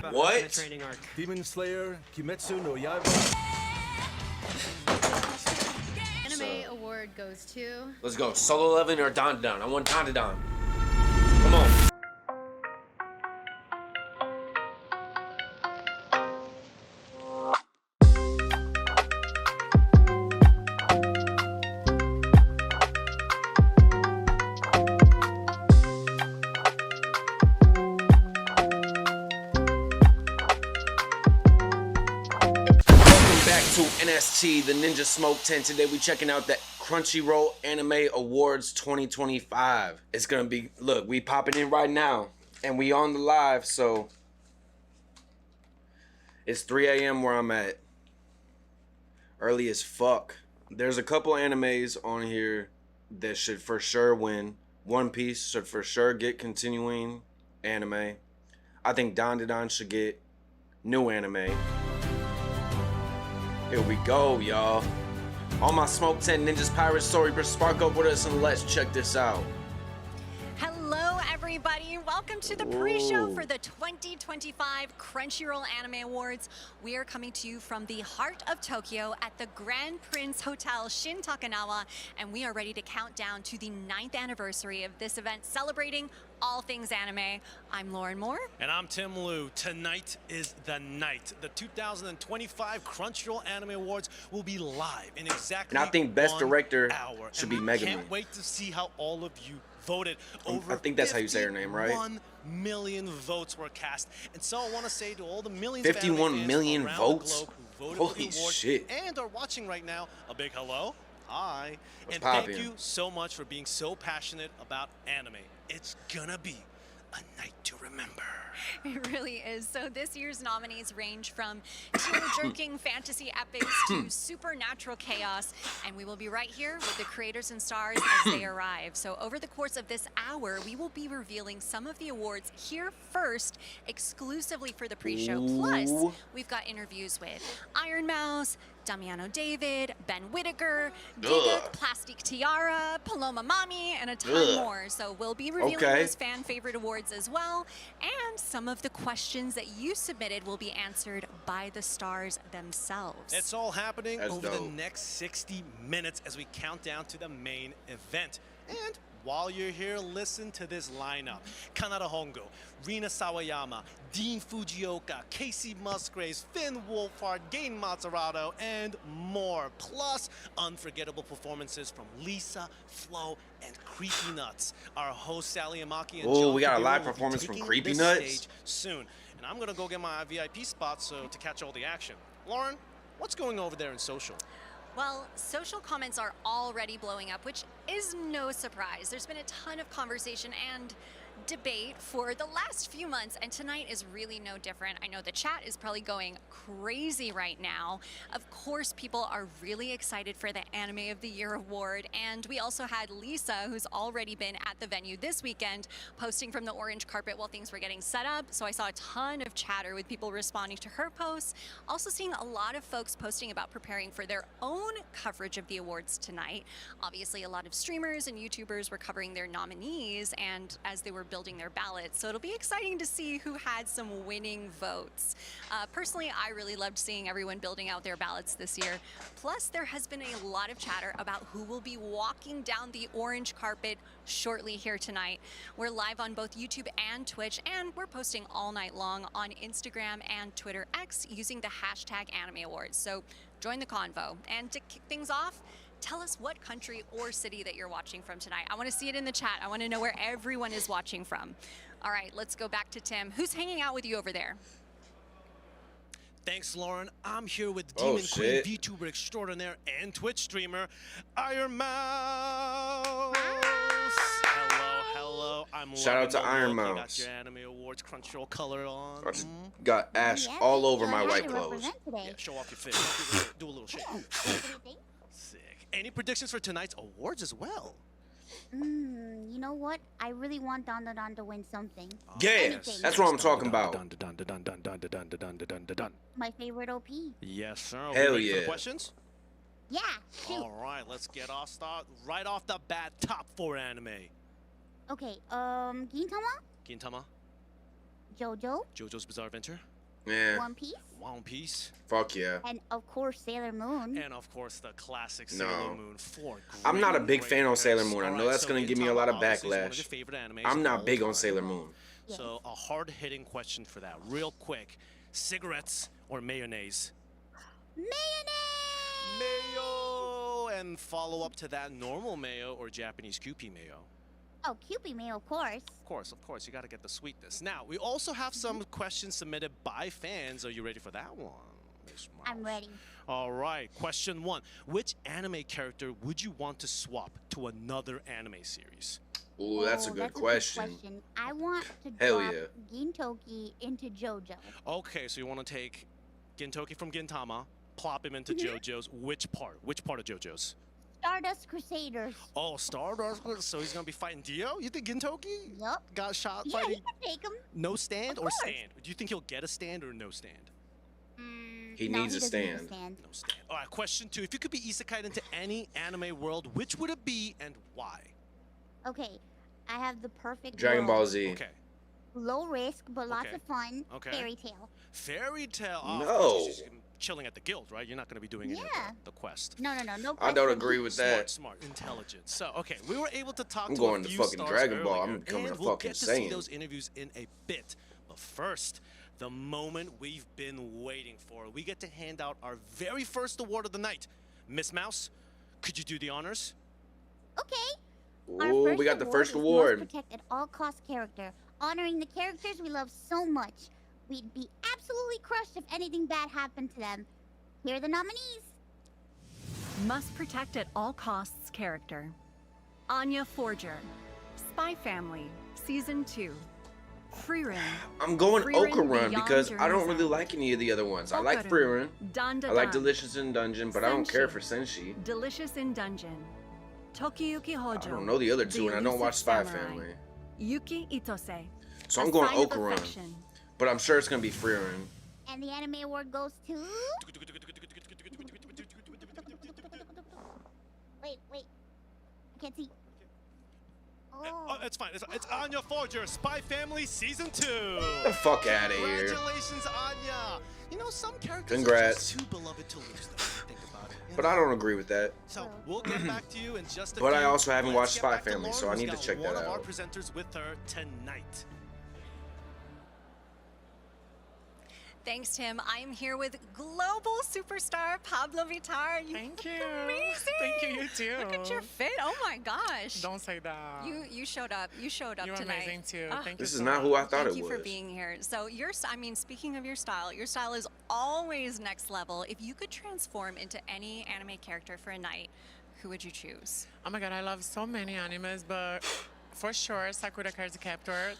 about What? the training arc. Demon Slayer, Kimetsu no Yaiba. Anime award goes to... Let's go. Solo Leveling or Don Don? I want Don Don. Come on. To NST, the Ninja Smoke Tent. Today we checking out the Crunchyroll Anime Awards 2025. It's gonna be, look, we popping in right now and we on the live, so it's 3 a.m. where I'm at. Early as fuck. There's a couple animes on here that should for sure win. One Piece should for sure get continuing anime. I think Don Don should get new anime. Here we go, y'all. All my Smoke Tent Ninjas Pirate Story, spark up with us and let's check this out. Hello, everybody. Welcome to the pre-show for the 2025 Crunchyroll Anime Awards. We are coming to you from the heart of Tokyo at the Grand Prince Hotel Shin Takanawa, and we are ready to count down to the 9th anniversary of this event celebrating all things anime. I'm Lauren Moore. And I'm Tim Liu. Tonight is the night. The 2025 Crunchyroll Anime Awards will be live in exactly And I think Best 1 Director hour. should And be we Megami. can't wait to see how all of you voted. Over I think that's how you say her name, right? 51 million votes were cast. And so I want to say to all the millions 51 of anime fans million around votes? the globe who voted Holy for the awards shit. and are watching right now, a big hello. Hi. What's and poppin'? thank you so much for being so passionate about anime. It's gonna be a night to remember. It really is. So this year's nominees range from tear-jerking fantasy epics to supernatural chaos, and we will be right here with the creators and stars as they arrive. So over the course of this hour, we will be revealing some of the awards here first, exclusively for the pre-show. Plus, Ooh. we've got interviews with Iron Mouse, Damiano David, Ben Whittaker, Gigguk, Plastique Tiara, Paloma Mami, and a ton more. So we'll be revealing those fan favorite awards as well. And some of the questions that you submitted will be answered by the stars themselves. It's all happening That's over dope. the next 60 minutes as we count down to the main event. And while you're here, listen to this lineup. Kanada Hongo, Rina Sawayama, Dean Fujioka, Kacey Musgraves, Finn Wolfhard, Gain Mazzarato, and more. Plus, unforgettable performances from Lisa, Flo, and Creepy Nuts. Our host, Sally Amaki, and Oh, John we got a Kabira live will be performance from taking Creepy the Nuts? stage soon. And I'm going to go get my VIP spot to catch all the action. Lauren, what's going over there in social? Well, social comments are already blowing up, which is no surprise. There's been a ton of conversation and debate for the last few months, and tonight is really no different. I know the chat is probably going crazy right now. Of course, people are really excited for the Anime of the Year award, and we also had Lisa, who's already been at the venue this weekend, posting from the orange carpet while things were getting set up. So I saw a ton of chatter with people responding to her posts. Also seeing a lot of folks posting about preparing for their own coverage of the awards tonight. Obviously, a lot of streamers and YouTubers were covering their nominees and as they were building their ballots. So it'll be exciting to see who had some winning votes. Personally, I really loved seeing everyone building out their ballots this year. Plus, there has been a lot of chatter about who will be walking down the orange carpet shortly here tonight. We're live on both YouTube and Twitch, and we're posting all night long on Instagram and Twitter X using the hashtag Anime Awards. So join the convo. And to kick things off, tell us what country or city that you're watching from tonight. I want to see it in the chat. I want to know where everyone is watching from. All right, let's go back to Tim. Who's hanging out with you over there? Thanks, Lauren. I'm here with Demon Queen, shit. VTuber extraordinaire, and Twitch streamer, Iron Mouse. Hello. I'm Shout out to loving the Iron look. You Mouse. got your Anime Awards Crunchyroll color on. I just got ash all over my white to clothes. represent today. Yeah, show off your face. Do a little shake. Sick. Any predictions for tonight's awards as well? You know what? I really want Don to win something. Yeah, Anything. that's what I'm talking about. My favorite OP. Yes, sir. Hell Are we ready for yeah. the questions? Yeah, shoot. All right, let's get off start right off the bat. Top 4 anime. Okay, Gintama, Gintama, JoJo, JoJo's Bizarre Adventure, Yeah. One Piece, One Piece, Fuck yeah. and of course Sailor Moon. and of course the classic No. Sailor Moon. Four I'm not a big great fan on picks. Sailor Moon. I know Alright, that's so gonna give me a lot of Gintama obviously is one of backlash. your favorite animes I'm of not all big on time. Sailor Moon. Yes. So a hard-hitting question for that, real quick: cigarettes or mayonnaise? Mayonnaise. Mayo, and follow up to that, normal mayo or Japanese Kewpie mayo? Oh, Kewpie mayo, of course. Of course, you got to get the sweetness. Now, we also have some questions submitted by fans. Are you ready for that one, Miss Mouse? I'm ready. All right, question 1. Which anime character would you want to swap to another anime series? Ooh, that's a good question. I want to Hell drop yeah. Gintoki into JoJo. Okay, so you want to take Gintoki from Gintama, plop him into Mm-hmm. JoJo's. Which part? Which part of JoJo's? Stardust Crusaders. Oh, Stardust. So he's going to be fighting Dio? You think Gintoki Yup. got shot Yeah, fighting? you can take him. No stand Of or course. stand? Do you think he'll get a stand or no stand? He No, needs a doesn't need stand. No stand. All right, question 2. If you could be isekai into any anime world, which would it be and why? Okay, I have the perfect Dragon Ball world. Z. Okay. Low risk, but lots Okay. of fun. Okay. Fairy tale. Fairy tale. Oh, No. she's just chilling at the guild, right? You're not going to be doing any of Yeah. the quest. No. I don't question. agree with that. Smart, intelligent. So, okay, we were able to talk I'm to going a to few fucking stars Dragon Ball. earlier, I'm becoming and a we'll fucking get to see Saiyan. those interviews in a bit. But first, the moment we've been waiting for. We get to hand out our very first award of the night. Miss Mouse, could you do the honors? Okay. Our Ooh, first we got the first is award. Most protect at all cost character, honoring the characters we love so much. We'd be absolutely crushed if anything bad happened to them. Here are the nominees. Must protect at all costs character. Anya Forger. Spy Family, Season 2. Freerin. I'm going Frieren Okarun Beyond because I don't Journey's really End. like any of the other ones. I like Okarun. Frieren. Danda I like Dan. Delicious in Dungeon, but I don't care Senshi. for Senshi. Delicious in Dungeon. Tokiyuki Hojo. I don't know the other two, and I don't Elusive watch Spy Samurai. Family. Yuki Itose. So I'm A going Sign of Okarun, Affection. but I'm sure it's gonna be Frieren. And the anime award goes to... Wait. I can't see. Oh, it's fine. It's Anya Forger, Spy Family Season 2. Get the fuck out of here. Congratulations, Anya. You know, some characters Congrats. are just too beloved to lose, though, if you think about it. you But know? I don't agree with that. So we'll get back to you in just a But few. I also haven't Let's watched get Spy back to Family, so I Lauren, need who's to check got that one of our out. presenters with her tonight. Thanks, Tim. I'm here with global superstar Pabllo Vittar. Thank you. Amazing. Thank you, you too. Look at your fit. Oh my gosh. Don't say that. You showed up. You showed up You're tonight. amazing too. Ah, Thank you This so is not much. who I thought Thank it you was. for being here. So speaking of your style is always next level. If you could transform into any anime character for a night, who would you choose? Oh my god, I love so many animes, but for sure Sakura Card Captor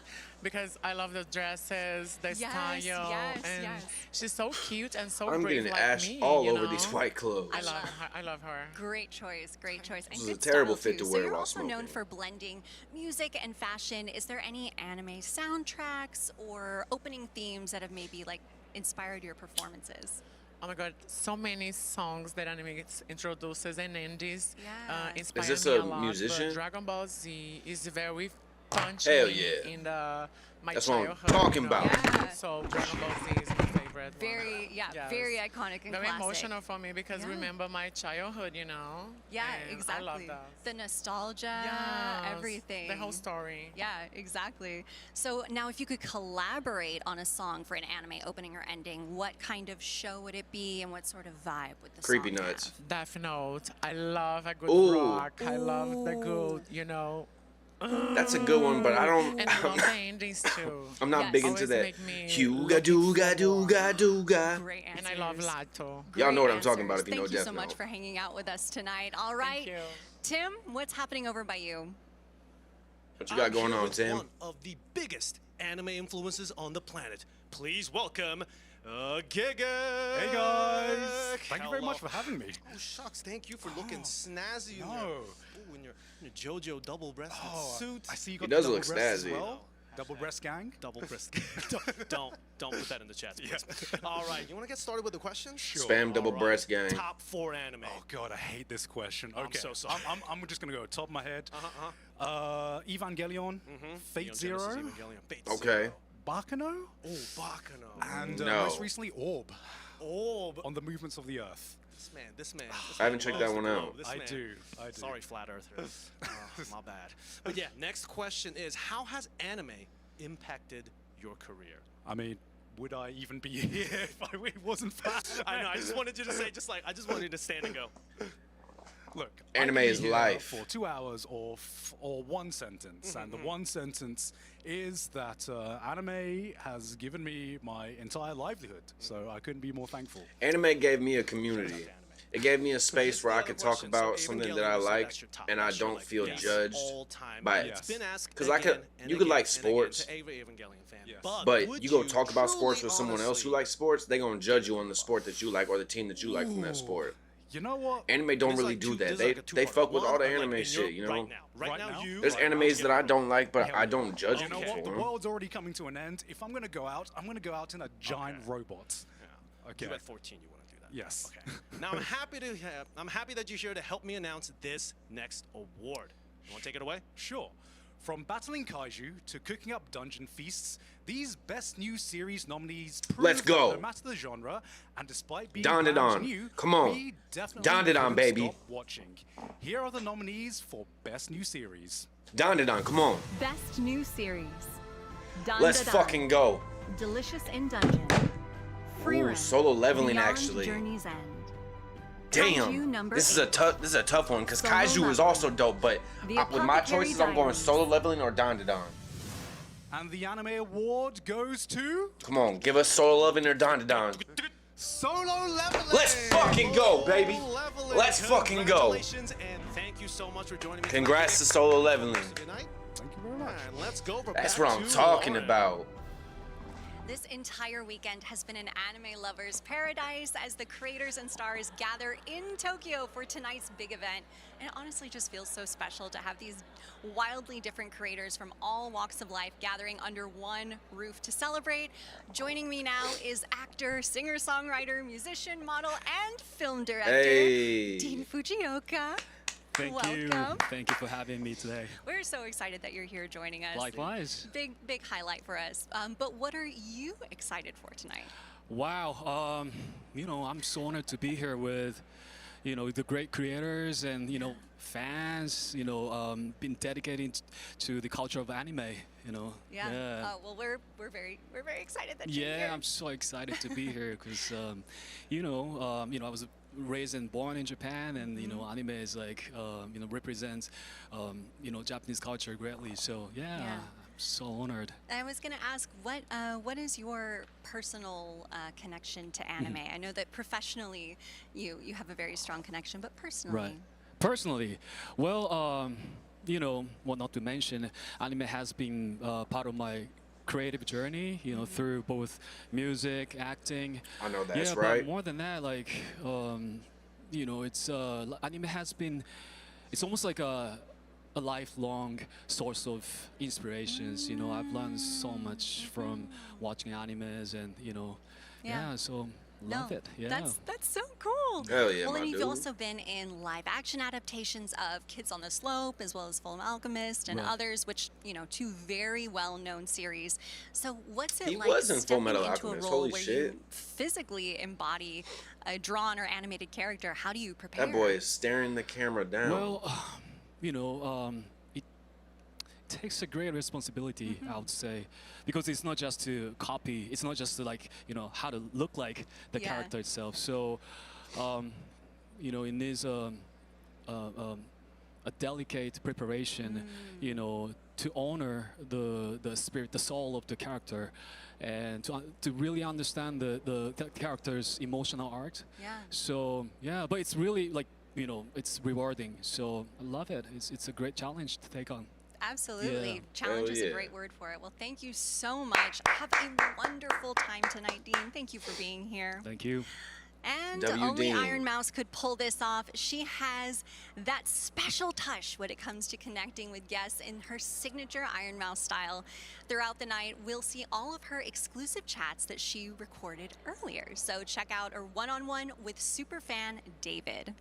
because I love the dresses, the style, yes, and yes. she's so cute and so I'm brave getting like ash me, all you over know? these white clothes. I love her. I love her. Great choice, great choice. And This is a good terrible style, fit to too. wear So you're while also known smoking. for blending music and fashion. Is there any anime soundtracks or opening themes that have maybe like inspired your performances? Oh my god, so many songs that anime introduces and indies Yeah. inspire this me a a lot. musician? But Dragon Ball Z is very punchy Hell yeah. in my That's what I'm childhood. talking you know? about. Yeah. So Dragon Ball Z is my favorite one. Very, Yes. very iconic and Very classic. emotional for me because Yeah. remember my childhood, you know? Yeah, And exactly. I love that. The nostalgia, Yes, everything. The whole story. Yeah, exactly. So now if you could collaborate on a song for an anime opening or ending, what kind of show would it be and what sort of vibe would the Creepy song Nuts. have? Death Note. I love a good Ooh. rock. I love the good, you know. That's a good one, but I don't. And I love the endings too. I'm not Yes. big into Always that. make me Huga looking dooga forward. dooga dooga. Great answers. And I love Lato. Y'all know what Great I'm talking about answers. if you know Thank you Death so much Note. for hanging out with us tonight. All right, Thank you. Tim, what's happening over by you? What you got I'm going here on, with Tim? One of the biggest anime influences on the planet. Please welcome Gigguk. Hey guys! Thank you very Hello. much for having me. Oh shucks, thank you for looking snazzy in no. your JoJo double-breasted suit. I see you He got does the look double breasts snazzy. as well. Double breast gang. Double breast. don't put that in the chat. Please. All right, you want to get started with the questions? Sure. Spam double All right, breast gang. Top 4 anime. Oh god, I hate this question. I'm Okay, so sorry. I'm just gonna go top of my head. Uh-huh. Evangelion, Fate Neon Zero, Genesis Evangelion, Fate Okay. Zero. Bakano, Oh, Bakano. and No. most recently Orb Oh, but on the movements of the Earth. this man. I haven't checked that one out. I do. Sorry, flat earthers. My bad. But yeah, next question is, how has anime impacted your career? I mean, would I even be here if it wasn't for anime? I know. I just wanted you to say, I just wanted you to stand and go. Look, Anime I could be is here life. for 2 hours or one sentence, and the one sentence is that anime has given me my entire livelihood. So I couldn't be more thankful. Anime gave me a community. It gave me a space where I could talk Question. about So something Evangelion, that I so like, that's your top. and I That's your, don't like, feel yes. judged all-time. by It's been asked 'Cause I could- again and you could again like and again sports. to every Evangelion fan. Yes. But would you go talk about sports truly, with someone else who honestly- likes sports, they gonna judge you on the sport that you like or the team that you like from that Ooh. sport. You know what? Anime don't It's really like do two- that. this is They like a they two-part. fuck with One, all the like, anime in shit, your- you know. Right Right now, now? you. There's Right now. animes that I don't like, but I don't judge You know people what? The for them. world's already coming to an end. If I'm going to go out, I'm going to go out in a giant robot. Okay. You at 14, you want to do that? Yes. Okay. Now I'm happy that you're here to help me announce this next award. You want to take it away? Sure. From battling kaiju to cooking up dungeon feasts, these best new series nominees prove Let's go. that no matter the genre, and despite being Don it brand on. new, Come on. we definitely Don it on, couldn't baby. stop watching. Here are the nominees for best new series. Don, come on. Best New Series. Dun Let's Da Da. fucking go. Delicious in Dungeon. Free Ooh, Run. solo leveling, Beyond actually. Journey's End. Kaiju Damn. number This is a 8. tough one because Solo Kaiju is leveling. also dope, but The with my Apothecary choices, I'm going Diaries. solo leveling or Don. And the anime award goes to Come on, give us solo leveling or Don. Solo leveling. Let's fucking go, baby. Solo leveling. Let's fucking go. Congratulations, and thank you so much for joining me. Congrats to solo leveling. Good night. Thank you very much. And let's go. That's back what I'm to talking Lauren. about. This entire weekend has been an anime lover's paradise as the creators and stars gather in Tokyo for tonight's big event. And it honestly just feels so special to have these wildly different creators from all walks of life gathering under one roof to celebrate. Joining me now is actor, singer-songwriter, musician, model, and film director, Hey. Dean Fujioka. Thank you. Welcome. Thank you for having me today. We're so excited that you're here joining us. Likewise. Big highlight for us. But what are you excited for tonight? Wow. I'm so honored to be here with, the great creators and, fans, been dedicated to the culture of anime, Yeah. Well, we're very excited that you're Yeah, here. I'm so excited to be here because, I was raised and born in Japan, and anime is like, represents, Japanese culture greatly. So yeah, Yeah. I'm so honored. I was going to ask, what is your personal connection to anime? I know that professionally you have a very strong connection, but personally, Right. Personally, well, not to mention, anime has been part of my creative journey, through both music, acting. I know that's yeah, right. But more than that, like, it's anime has been, it's almost like a lifelong source of inspirations. I've learned so much from watching animes, and Yeah. so love it. Yeah. That's so cool. Hell yeah, Well, my and you've dude. also been in live action adaptations of Kids on the Slope, as well as Full Alchemist and Right. others, which two very well-known series. So what's it He like was in Full stepping Metal into Alchemist, a role holy where shit. you physically embody a drawn or animated character? How do you prepare? That boy is staring the camera down. Well, it takes a great responsibility, I would say, because it's not just to copy. It's not just to, like, how to look like the Yeah. character itself. So, it needs a delicate preparation, to honor the spirit, the soul of the character, and to really understand the character's emotional arc. Yeah. So yeah, but it's really like, it's rewarding. So I love it. It's a great challenge to take on. Absolutely. Yeah. Challenge Hell is a yeah. great word for it. Well, thank you so much. Have a wonderful time tonight, Dean. Thank you for being here. Thank you. And W. only Dean. Iron Mouse could pull this off. She has that special touch when it comes to connecting with guests in her signature Iron Mouse style. Throughout the night, we'll see all of her exclusive chats that she recorded earlier. So check out her one-on-one with superfan David.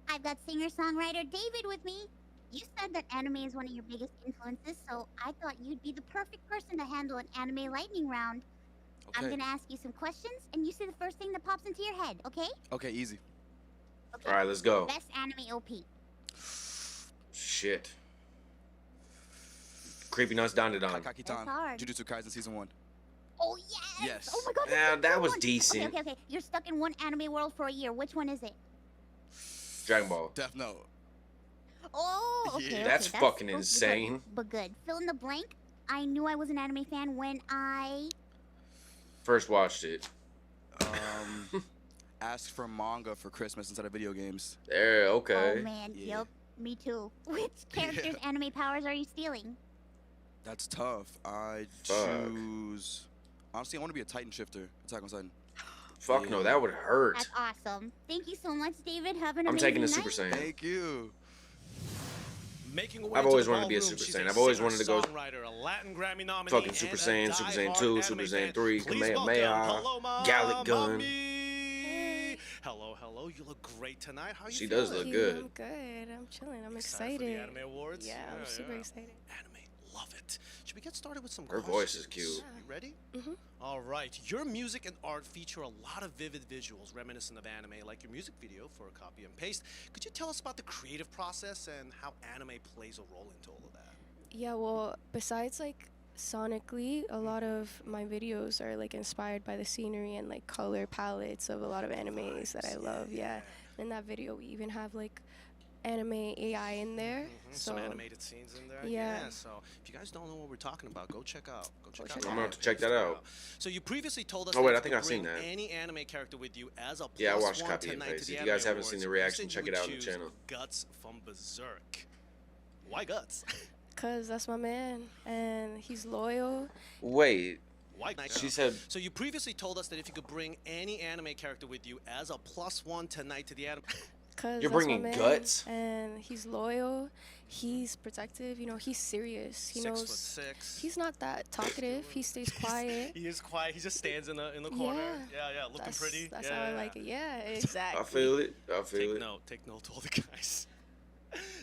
I've got singer-songwriter David with me. You said that anime is one of your biggest influences, so I thought you'd be the perfect person to handle an anime lightning round. I'm Okay. gonna ask you some questions, and you say the first thing that pops into your head, okay? Okay, easy. Okay. All right, let's go. Best anime OP. Shit. Creepy Nuts Don That's Kakakitan, hard. Jujutsu Kaisen season 1. Oh yes! Yes. Oh my god! Yeah, that's that the was one. decent. Okay. You're stuck in one anime world for a year. Which one is it? Dragon Ball. Death Note. Oh, okay. Yeah. That's okay, fucking supposed to be insane. But good. Fill in the blank. I knew I was an anime fan when I. First watched it. Asked for manga for Christmas instead of video games. There, okay. Oh man, Yeah. yep. Me too. Which character's anime powers are you stealing? That's tough. I Fuck. choose. Honestly, I want to be a Titan shifter. Attack on Titan. Fuck no, that would hurt. That's awesome. Thank you so much, David. Have an I'm amazing taking a night. Super Saiyan. Thank you. Making her way I've to always the wanted to be a ballroom, Super she's Saiyan. I've always singer, wanted to go songwriter, a Latin Grammy nominee, fucking Super and a Saiyan, Super diehard Saiyan 2, anime Super fan. Saiyan 3, Please Kamehameha, welcome Paloma Gallic Gun. Mami. Hello. You look great tonight. How are you She feeling? does look I'm good. good. I'm chilling. I'm Excited excited. for the Anime Awards? Yeah, I'm super excited. Anime, love it. Should we get started with some Her questions? voice is cute. You ready? Mm-hmm. All right. Your music and art feature a lot of vivid visuals reminiscent of anime, like your music video for Copy and Paste. Could you tell us about the creative process and how anime plays a role into all of that? Yeah, well, besides like sonically, a lot of my videos are like inspired by the scenery and like color palettes of a lot of animes that I love. Yeah. In that video, we even have like anime AI in there. So Some animated scenes in there. Yeah. So if you guys don't know what we're talking about, go check out. check the it I'm gonna have to anime check that page. out. So you previously told us. Oh, wait, that I if think you I've seen bring that. Any anime character with you as a Yeah, I plus watched one Copy and tonight to Paste. the If you guys Anime haven't seen the Awards, reaction, you said check you it would out on the choose channel. Guts from Berserk. Why Guts? Cause that's my man, and he's loyal. Wait, Why Guts? she said, So you previously told us that if you could bring any anime character with you as a plus one tonight to the anime. Cause You're that's bringing my man, Guts? and he's loyal. He's protective. You know, he's serious. He knows. 6'6". He's not that talkative. He stays quiet. He is quiet. He just stands in the corner. Yeah, looking that's, pretty. That's yeah, how I yeah. like it. Yeah, exactly. I feel it. I feel it. Take note to all the guys.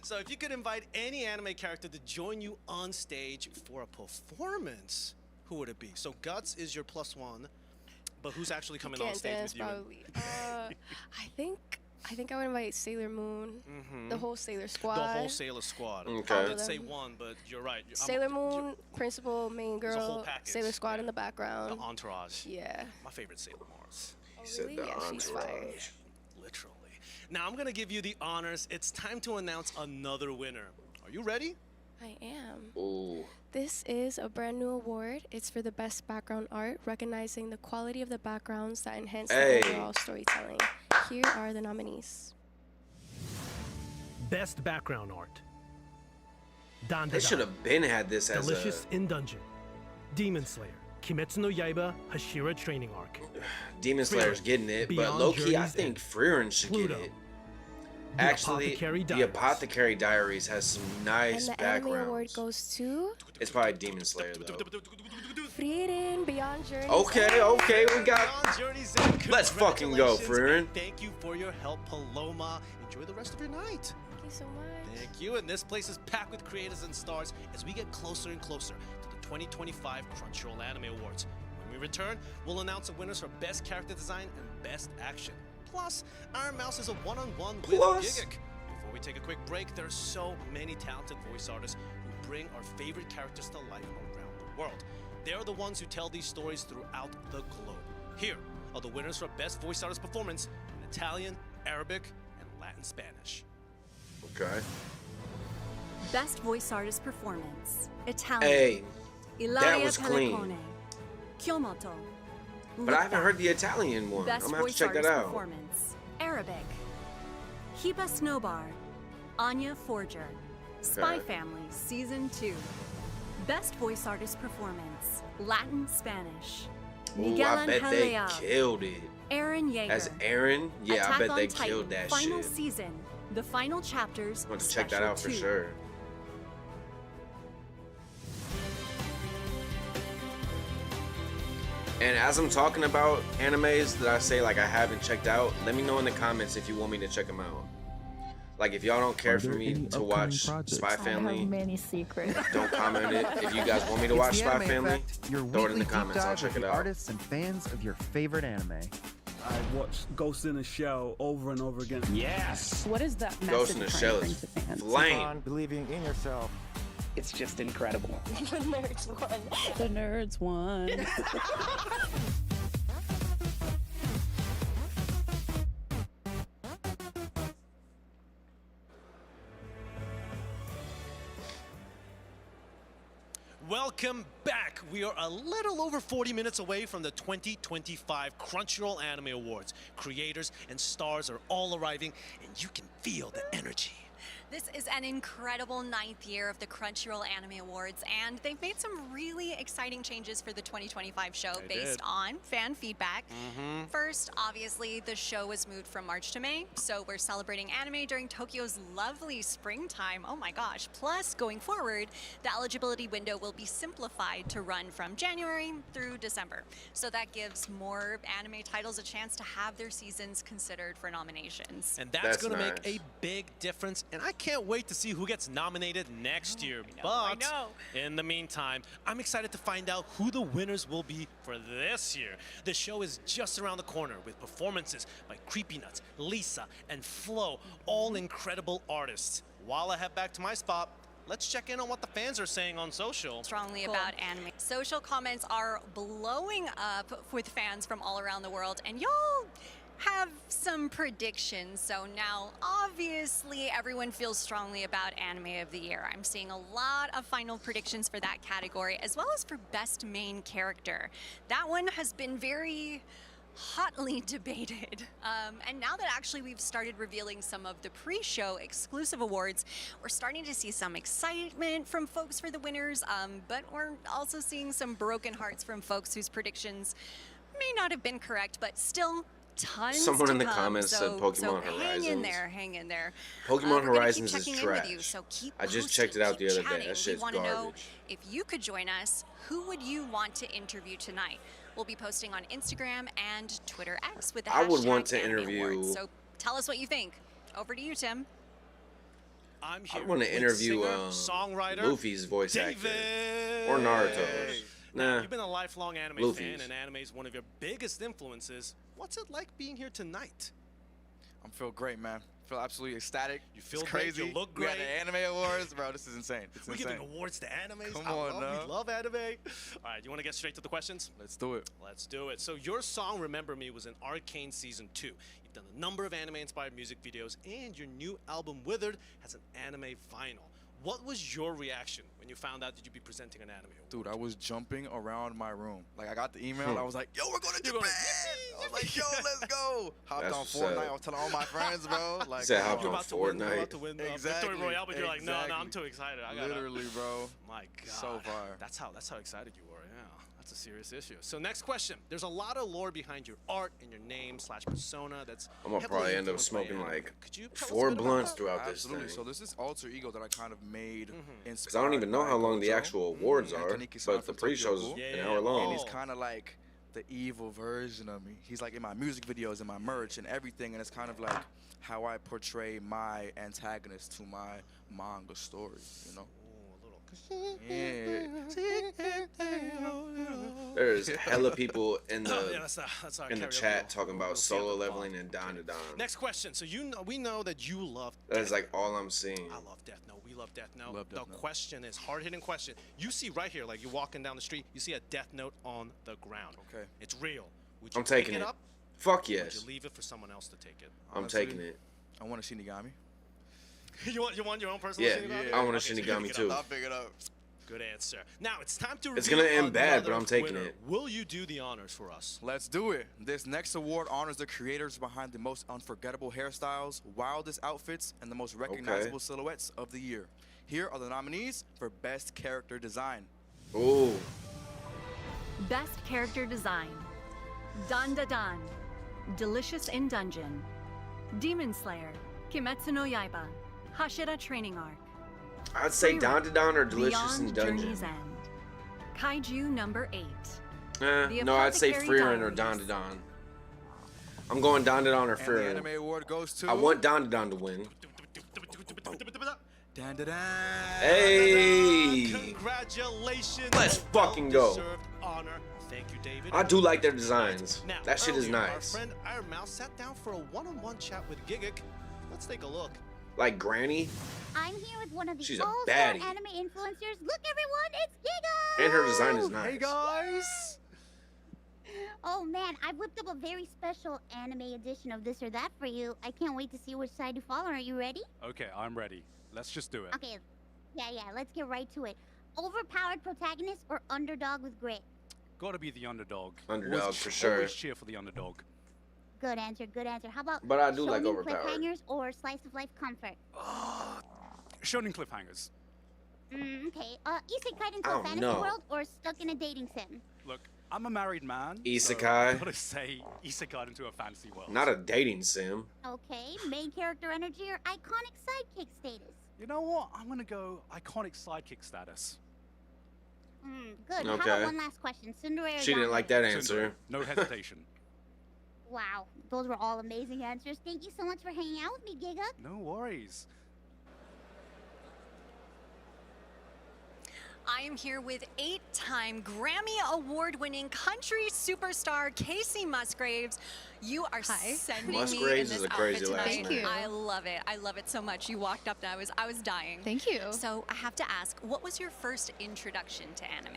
So if you could invite any anime character to join you on stage for a performance, who would it be? So Guts is your plus one, but who's actually coming on Can't stage dance with you? probably. I think I would invite Sailor Moon, the whole Sailor Squad. The whole Sailor Squad. Okay. I did say one, but you're right. Sailor Moon, principal, main It's a whole girl, package, Sailor Squad yeah. in the background. The entourage. Yeah. My favorite Sailor Mars. Oh, He said really? the Yeah, she's fire. entourage. Literally. Now I'm gonna give you the honors. It's time to announce another winner. Are you ready? I am. Ooh. This is a brand new award. It's for the best background art, recognizing the quality of the backgrounds that enhance Hey. the overall storytelling. Here are the nominees. Best background art. Dan They should have been had this as Delicious in Dungeon. Demon Slayer. Kimetsu no Yaiba Hashira Training Arc. Demon Slayer's getting it, but Beyond low-key, I Journey's think End. Frieren should get Pluto. it. The Actually, Apothecary the Diaries. Apothecary Diaries has some nice And the anime award backgrounds. goes to It's probably Demon Slayer, though. Frieren Beyond Journey. Okay, we got... Beyond Journey's End. Let's fucking go, Congratulations, Frieren. and thank you for your help, Paloma. Enjoy the rest of your night. Thank you so much. Thank you. And this place is packed with creators and stars as we get closer and closer to the 2025 Crunchyroll Anime Awards. When we return, we'll announce the winners for Best Character Design and Best Action. Plus, Iron Mouse is a one-on-one with Gigguk. Before we take a quick break, there are so many talented voice artists who bring our favorite characters to life around the world. They are the ones who tell these stories throughout the globe. Here are the winners for Best Voice Artist Performance in Italian, Arabic, and Latin Spanish. Okay. Best voice artist performance. Italian. Hey, Ilaria was clean. Pellicone. Kyomoto. but I haven't heard the Italian one. Best I'm gonna have to voice check that artist out. performance. Arabic. Hiba Snowbar. Anya Forger. Spy Okay. Family Season 2. Best voice artist performance. Latin Spanish. Ooh, Miguel I bet Angel they Leal. killed it. Aaron Yeager. As Aaron, yeah, Attack I bet on they Titan, killed that final shit. season. The final chapters. I'm going to check that Special out for 2. sure. And as I'm talking about animes that I say like I haven't checked out, let me know in the comments if you want me to check them out. Like, if y'all don't care Are for there me any to upcoming watch projects? Spy I have Family, many secrets. don't comment it. If you guys want me to watch It's the Spy Anime Family, Effect, your throw it in weekly the deep comments. I'll dive check with it the out. artists and fans of your favorite anime. I watched Ghost in the Shell over and over again. Yes. What is that Ghost in message the trying Shell to is bring to fans? flame. Believing in yourself. It's just incredible. The nerds won. The nerds won. Welcome back. We are a little over 40 minutes away from the 2025 Crunchyroll Anime Awards. Creators and stars are all arriving, and you can feel the energy. This is an incredible 9th year of the Crunchyroll Anime Awards, and they've made some really exciting changes for the 2025 show based on fan feedback. First, obviously, the show was moved from March to May, so we're celebrating anime during Tokyo's lovely springtime. Oh my gosh. Plus, going forward, the eligibility window will be simplified to run from January through December. So that gives more anime titles a chance to have their seasons considered for nominations. And that's going to make a big difference, and I can't wait to see who gets nominated next year. But in the meantime, I'm excited to find out who the winners will be for this year. The show is just around the corner with performances by Creepy Nuts, Lisa, and Flo, all incredible artists. While I head back to my spot, let's check in on what the fans are saying on social. Strongly about anime. Social comments are blowing up with fans from all around the world, and y'all have some predictions. So now, obviously, everyone feels strongly about Anime of the Year. I'm seeing a lot of final predictions for that category, as well as for Best Main Character. That one has been very hotly debated. And now that actually we've started revealing some of the pre-show exclusive awards, we're starting to see some excitement from folks for the winners, but we're also seeing some broken hearts from folks whose predictions may not have been correct, but still tons Someone to in the come. comments said Pokemon Hang in Horizons. there, hang in there. Pokemon We're gonna Horizons keep is checking in with you, trash. so keep I just posting, checked it out keep the other day. chatting. That shit's We want to know garbage. if you could join us, who would you want to interview tonight? We'll be posting on Instagram and Twitter X with the I would hashtag want to Anime interview- Awards. So tell us what you think. Over to you, Tim. I'm here I want to with interview singer, songwriter, Luffy's voice actor. David. Or Naruto's. Nah. You've been a lifelong anime Luffy's. fan, and anime is one of your biggest influences. What's it like being here tonight? I'm feel great, man. Feel absolutely ecstatic. You feel it's great, crazy. you look We got great. the Anime Awards, bro. This is insane. It's We're insane. giving awards to animes. Come I on, now. we love anime. All right, you want to get straight to the questions? Let's do it. Let's do it. So your song "Remember Me" was in Arcane Season 2. You've done a number of anime-inspired music videos, and your new album "Withered" has an anime final. What was your reaction when you found out that you'd be presenting an anime award? Dude, I was jumping around my room. Like, I got the email. I was like, yo, we're going to Japan. I was like, yo, let's go. Hopped That's on what's Fortnite. up. I was telling all my friends, bro. Like, Said hopped You're on about to win, you're Fortnite. about to win Victory Royale, but you're like, no, I'm too excited. I gotta. Literally, bro. My God. So fire. That's how excited you were. Yeah, that's a serious issue. So next question. There's a lot of lore behind your art and your name/persona. That's I'm gonna heavily probably end up influenced by smoking anime. like Could you tell us a 4 bit about blunts that? throughout this Absolutely. thing. So this is alter ego that I kind of made. Because I don't even know how long the actual awards are, but the pre-show's an hour long. And he's kind of like the evil version of me. He's like in my music videos and my merch and everything, and it's kind of like how I portray my antagonist to my manga story, you know? Yeah. There's hella people in Yeah, the that's our in the karaoke. chat talking about We'll see at solo the leveling and Don to Don. Next question. So we know that you love. That's like all I'm seeing. I love Death Note. We love Death Note. Love Death The Note. question is hard-hitting question. You see right here, like you're walking down the street, you see a Death Note on the ground. Okay. It's real. Would you I'm taking pick it. up? Fuck Would yes. you leave it for someone else to take it? I'm Honestly, taking it. I want a Shinigami. you want your own personal Yeah, Shinigami? I want a Okay, so you Shinigami pick it too. up. I'll pick it up. Good answer. Now it's time to It's reveal gonna end bad, but another I'm taking winner. it. Will you do the honors for us? Let's do it. This next award honors the creators behind the most unforgettable hairstyles, wildest outfits, and the most recognizable silhouettes of the year. Here are the nominees for Best Character Design. Ooh. Best Character Design. Dan Da Dan. Delicious in Dungeon. Demon Slayer. Kimetsu no Yaiba. Hashira Training Arc. I'd say Free Don to Don or Run, Delicious in Beyond Dungeon. Journey's End. Kaiju number 8. The No, I'd say Apothecary Free Run or Diaries. Don to Don. I'm going Don to Don or And Free the Run. anime award goes to... I want Don to Don to win. Dan, da, da. Hey! Congratulations. Let's fucking go. Well-deserved honor. Thank you, David. I do like their designs. Now, That shit is earlier, Our nice. friend Iron Mouse sat down for a one-on-one chat with Gigguk. Let's take a look. Like Granny. I'm here with one of the She's a all-star baddie. anime influencers. Look, everyone, it's Gigguk! And her design is nice. Hey guys. Oh man, I whipped up a very special anime edition of this or that for you. I can't wait to see which side you follow. Are you ready? Okay, I'm ready. Let's just do it. Okay, yeah, let's get right to it. Overpowered protagonist or underdog with grit? Gotta be the underdog. Underdog, Always- for sure. Always cheer for the underdog. Good answer, good answer. How about But I do like shonen overpowered. cliffhangers or slice of life comfort? Shonen cliffhangers. Okay, isekai into I a don't fantasy know. world or stuck in a dating sim? Look, I'm a married man. So Isekai. I gotta say, isekai into a fantasy world. Not a dating sim. Okay, main character energy or iconic sidekick status? You know what? I'm gonna go iconic sidekick status. Good. How Okay. about one last question? Cinderella. She didn't like that answer. No hesitation. Wow, those were all amazing answers. Thank you so much for hanging out with me, Gigguk. No worries. I am here with 8-time Grammy Award-winning country superstar Kacey Musgraves. You are sending me in Musgraves this is a outfit crazy last tonight. name. I love it. I love it so much. You walked up and I was dying. Thank you. So I have to ask, what was your first introduction to anime?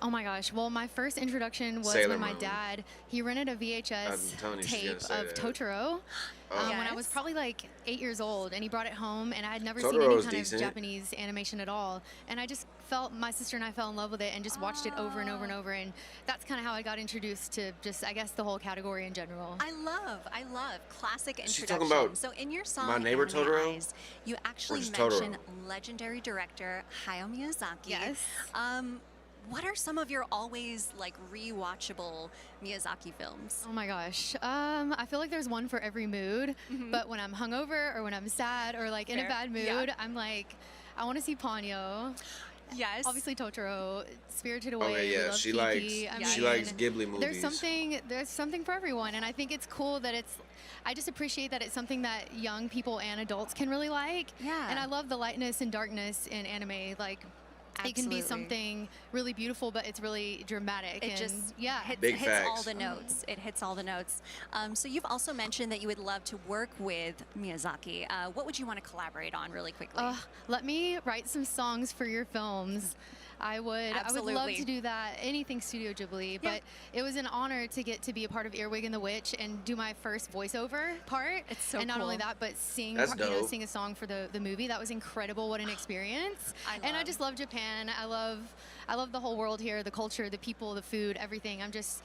Oh my gosh. Well, my first introduction was Sailor when my Moon. dad, he rented a I'm VHS telling you, she's tape gonna say of that. Totoro Oh. when I was probably like 8 years old, and he brought it home, and I had never seen Totoro any is kind decent. of Japanese animation at all. And I just felt, my sister and I fell in love with it and just watched it over and over and over. And that's kind of how I got introduced to just, I guess, the whole category in general. I love classic She's introduction. talking about So in your song My Neighbor Anime Totoro? Eyes, you actually just mention Totoro? legendary director Hayao Miyazaki. Yes. What are some of your always like rewatchable Miyazaki films? Oh my gosh. I feel like there's one for every mood, but when I'm hungover or when I'm sad or like in a Fair. bad mood, Yeah. I'm like, I want to see Ponyo. Yes. Obviously Totoro, Spirited Away. Okay, we yeah, love she Kiki. likes I she mean, likes Ghibli movies. there's something for everyone, and I think it's cool that I just appreciate that it's something that young people and adults can really like. Yeah. And I love the lightness and darkness in anime. Like, it can be Absolutely. something really beautiful, but it's really dramatic. It and just yeah, Big hits all facts. the notes. It hits all the notes. So you've also mentioned that you would love to work with Miyazaki. What would you want to collaborate on really quickly? Let me write some songs for your films. I would love Absolutely. to do that. Anything Studio Ghibli, but it was an honor to get to be a part of Earwig and the Witch and do my first voiceover part. It's so and not only cool. that, but sing That's dope. sing a song for the movie. That was incredible. What an experience. And I just love Japan. I love the whole world here, the culture, the people, the food, everything. I'm just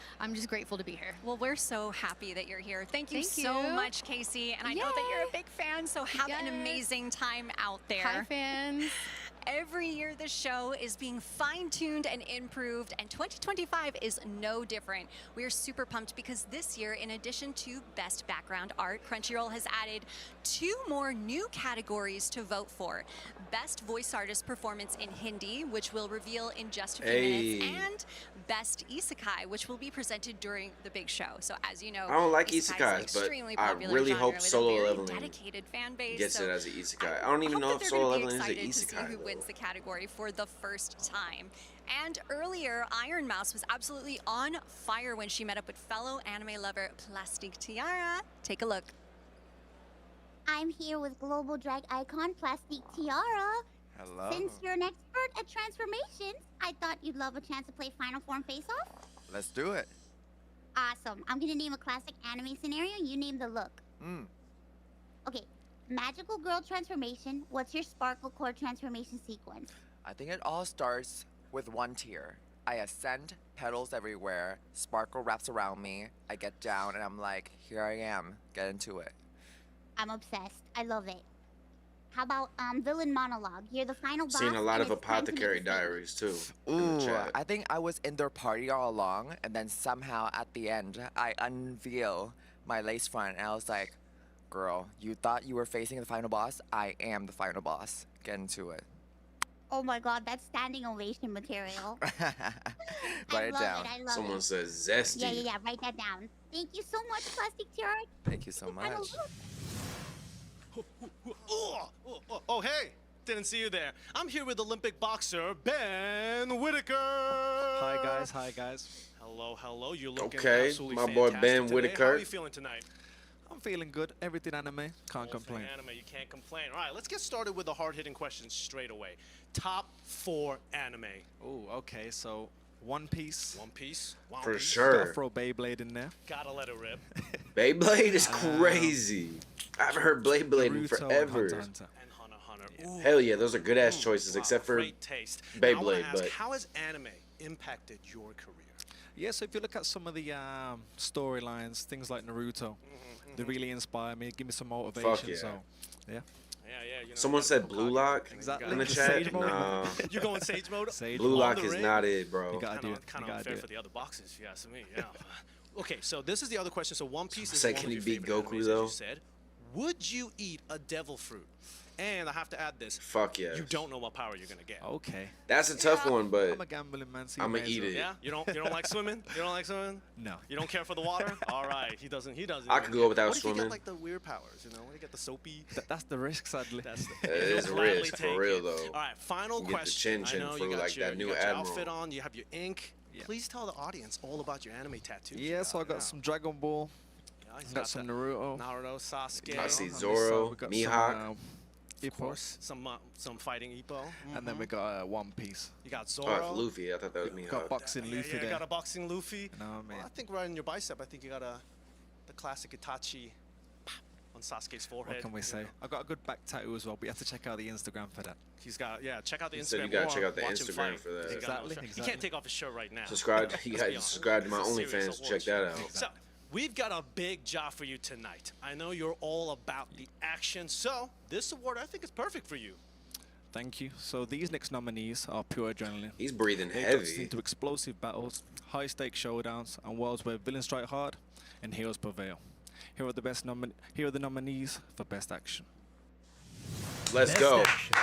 grateful to be here. Well, we're so happy that you're here. Thank you Thank so you. much, Casey. And I know that you're a big fan, so have an Yes. amazing time out there. Hi, fans. Every year, the show is being fine-tuned and improved, and 2025 is no different. We are super pumped because this year, in addition to Best Background Art, Crunchyroll has added 2 more new categories to vote for. Best Voice Artist Performance in Hindi, which we'll reveal in just a few minutes, Hey. and Best Isekai, which will be presented during the big show. So as you know, I don't like Isekai is an isekais, but extremely I popular really genre hope with a Solo very Leveling dedicated fan base. gets So it as an isekai. I don't even hope know that if they're Solo gonna be Leveling is an excited to see isekai. who wins the category for the first time. And earlier, Iron Mouse was absolutely on fire when she met up with fellow anime lover Plastique Tiara. Take a look. I'm here with global drag icon Plastique Tiara. Hello. Since you're an expert at transformations, I thought you'd love a chance to play Final Form Face Off. Let's do it. Awesome. I'm gonna name a classic anime scenario. You name the look. Okay. Magical girl transformation. What's your sparkle core transformation sequence? I think it all starts with one tier. I ascend, petals everywhere, sparkle wraps around me, I get down, and I'm like, here I am, get into it. I'm obsessed. I love it. How about villain monologue? You're the final boss. Seen a lot and of it's time to make Apothecary a Diaries too. in Ooh, the chat. I think I was in their party all along, and then somehow at the end, I unveil my lace front, and I was like, girl, you thought you were facing the final boss? I am the final boss. Get into it. Oh my god, that's standing ovation material. Write it love down. it. I love Someone it. says zesty. Yeah. Write that down. Thank you so much, Plastic Tiara. Thank you so Final much. look. Oh, hey! Didn't see you there. I'm here with Olympic boxer Ben Whittaker. Hi guys, hi guys. Hello, hello. You're looking Okay, absolutely my boy fantastic Ben today. Whittaker. How are you feeling tonight? I'm feeling good. Everything anime, can't complain. Anime, you can't complain. All right, let's get started with the hard-hitting questions straight away. Top 4 anime. Oh, okay. So One Piece. One Piece. One For Piece. sure. Gotta throw Beyblade in there. Gotta let it rip. Beyblade is crazy. I haven't heard Beyblade in Naruto and forever. Hunter x Hunter. And Hunter x Hunter. Ooh. Hell yeah, those are good ass choices, except for Great taste. Now, I wanna Beyblade. ask, But how has anime impacted your career? Yeah, so if you look at some of the storylines, things like Naruto, they really inspire me, give me some motivation. yeah. So, yeah. Yeah, you know, someone said Blue Lock Exactly. in the Just chat. Sage mode. Nah, You going Sage mode? Sage Blue mode. Lock On the is ring? not it, bro. You gotta do it. Kind You of gotta unfair do for it. the other boxes, if you ask me. Yeah. Okay, so this is the other question. So One Piece is Say, one can of he your beat favorite Goku, animes, as though? you said. Would you eat a devil fruit? And I have to add this. Fuck yes. You don't know what power you're gonna get. Okay. That's a tough one, but I'm a gambling man. So I'ma you may as eat well. it. Yeah, you don't like swimming? You don't like swimming? No. You don't care for the water? All right, he doesn't. I could go without what if you swimming. get like the weird powers? You know, what if you get the soapy? That's the risk, sadly. That's the. It is You'll gladly risk, for take real, it. though. All right, final You get the question. chin-chin I know for, you got like, your, that new you got your admiral. outfit on. You have your ink. Yeah. Please tell the audience all about your anime tattoos. Yeah, so I got some Dragon Ball. Yeah, he's Got some the Naruto. Naruto, Sasuke. I see And Zoro, we got Mihawk. Of course, some fighting Ippo. And then we got One Piece. You got Oh, Zoro. it's Luffy. I thought that was Mihawk. Got boxing Yeah, Luffy yeah, there. got a boxing Luffy. No, man. Well, I think right in your bicep, I think you got the classic Itachi on Sasuke's forehead. What can we say? I got a good back tattoo as well, but you have to check out the Instagram for that. He's got, check out the He Instagram. said you gotta or check out the watch him Instagram fight. for that. He got no Exactly, shirt. He exactly. can't take off his shirt right now. Subscribe. You Let's be guys honest. subscribe to my It's a serious OnlyFans. Check award. that out. So, we've got a big job for you tonight. I know you're all about the action, so this award I think is perfect for you. Thank you. So these next nominees are pure adrenaline. He's breathing They got us heavy. into explosive battles, high-stakes showdowns, and worlds where villains strike hard and heroes prevail. Here are the nominees for Best Action. Let's Best go. action.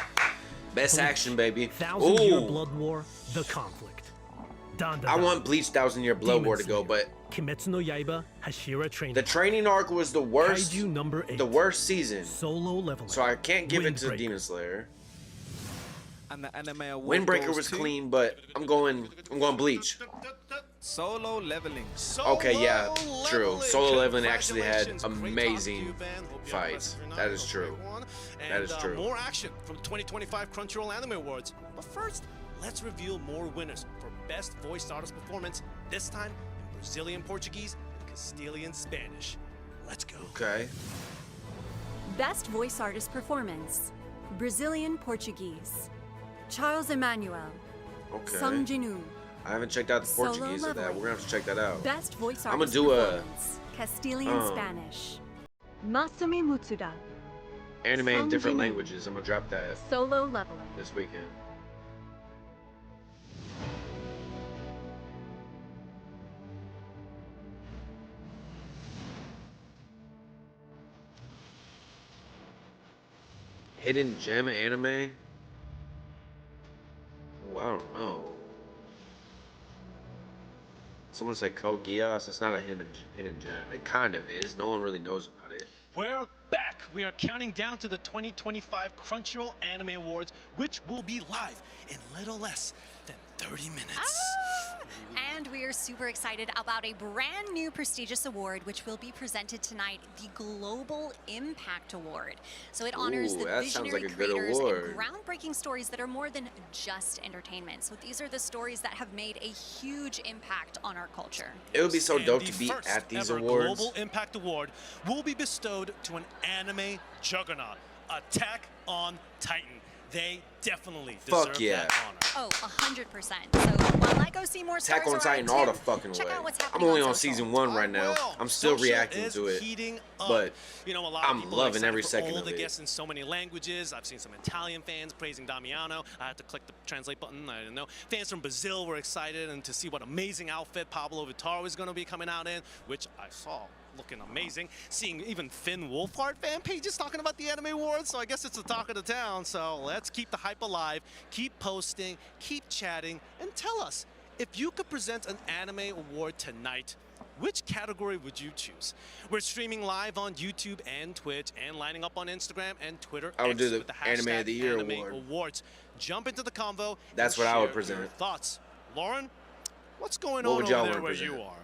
Best action, baby. 1,000-Year Ooh. Blood War, The Conflict. I want Bleach 1,000-Year Blood War to go, but Kimetsu no Yaiba, Hashira Training. the training arc was the worst. Kaiju number 8. The worst season. Solo leveling. So I can't give it to Windbreaker. Demon Slayer. And the anime award Windbreaker goes was to clean, but I'm going Bleach. Solo Leveling. Okay, yeah, true. Leveling. Solo Leveling actually had Congratulations. Great talking to amazing you, Ben. Hope you have fights. the rest of your That night. is Hope true. everyone. That is And, true. More action from the 2025 Crunchyroll Anime Awards. But first, let's reveal more winners for Best Voice Artist Performance, this time in Brazilian Portuguese and Castilian Spanish. Let's go. Okay. Best Voice Artist Performance, Brazilian Portuguese. Charles Emmanuel, Okay. Sung Jinu. I haven't checked out the Solo Portuguese of that. leveling. We're gonna have to check that out. Best Voice I'ma Artist do a, Performance, Castilian um, Spanish. Masumi Mutsuda, Anime in Sung different Jinu. languages. I'm gonna drop that Solo leveling. this weekend. Hidden gem anime? Oh, I don't know. Someone said Code Geass. It's not a hidden gem. It kind of is. No one really knows about it. We're back. We are counting down to the 2025 Crunchyroll Anime Awards, which will be live in little less than 30 minutes. And we are super excited about a brand new prestigious award, which will be presented tonight, the Global Impact Award. So it honors Ooh, the that sounds visionary like a good creators award. and groundbreaking stories that are more than just entertainment. So these are the stories that have made a huge impact on our culture. It would be so And dope the to be first at these ever awards. Global Impact Award will be bestowed to an anime juggernaut, Attack on Titan. They definitely deserve Fuck yeah. that honor. Oh, 100%. So while I go see more Attack stars on around Titan all too, the fucking check way. out what's I'm happening only on social. season 1 right now. I'm still Social reacting is to it. heating up. But you know, a lot of I'm people are loving excited every for second all of the it. guests in so many languages. I've seen some Italian fans praising Damiano. I had to click the translate button. I didn't know. Fans from Brazil were excited and to see what amazing outfit Pabllo Vittar was going to be coming out in, which I saw looking amazing. Seeing even Finn Wolfhard fan pages talking about the Anime Awards, so I guess it's the talk of the town. So let's keep the hype alive, keep posting, keep chatting, and tell us, if you could present an anime award tonight, which category would you choose? We're streaming live on YouTube and Twitch and lining up on Instagram and Twitter. I would do the with Anime of the Year Anime award. Awards. Jump into the convo. That's and what I would share present. your thoughts. Lauren, what's going What on would y'all over there wanna where you present? are?